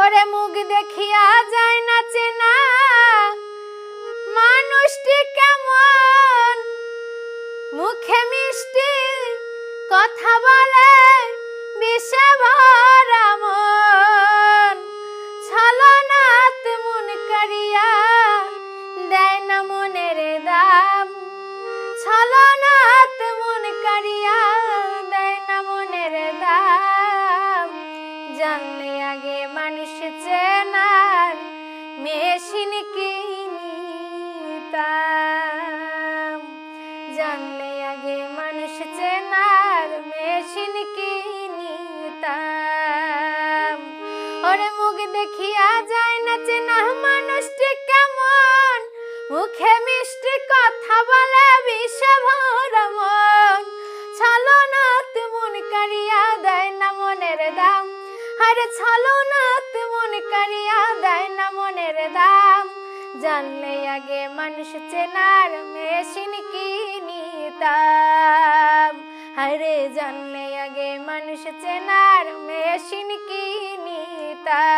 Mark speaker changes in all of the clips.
Speaker 1: ওরে মুখ দেখিয়া যায় না চেনা মানুষটি কেমন, মুখে মিষ্টি কথা বলে বিষে ভরা মন, ছলনাতে মন কারিয়া দেয় না মনের দাম, ছলনাতে মন কারিয়া দেয় না মনের দাম। জানলে আগে মানুষ চেনার মেশিন কিনিতাম, জানলে আগে মানুষ চেনার মেশিন কিনিতাম। ওরে মুখ দেখিয়া যায় না চেনা মানুষটি কেমন, মুখে মিষ্টি কথা বলে বিষে ভরা মন, ছলনাতে মন কারিয়া দেয় না মনের দাম, আরে ছলনাতে মন কারিয়া দেয় না মনের দাম। জানলে আগে মানুষ চেনার মেশিন কিনিতাম, আরে জানলে আগে মানুষ চেনার মেশিন কিনিতাম।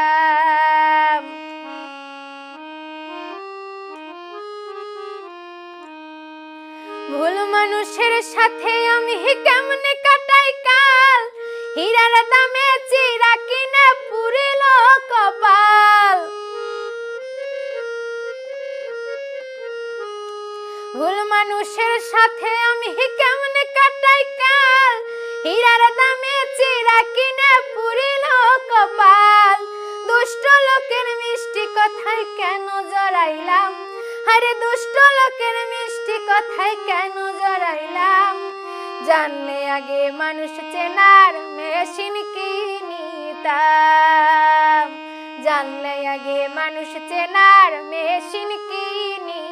Speaker 1: ভুল মানুষের সাথে আমি কেমনে কাটাই কাল, হীরার দামে চিরা কিনে পুরিল কপাল। ভুল মানুষের সাথে আমি কেমনে কাটাই কাল, হীরার দামে চিরা কিনে পুরিল কপাল। দুষ্ট লোকের মিষ্টি কথায় কেন জড়াইলাম, আরে দুষ্ট লোকের মিষ্টি কথায় কেন জড়াইলাম। জানলে আগে মানুষ চেনার মেশিন কিনিতাম, জানলে আগে মানুষ চেনার মেশিন কিনিতাম।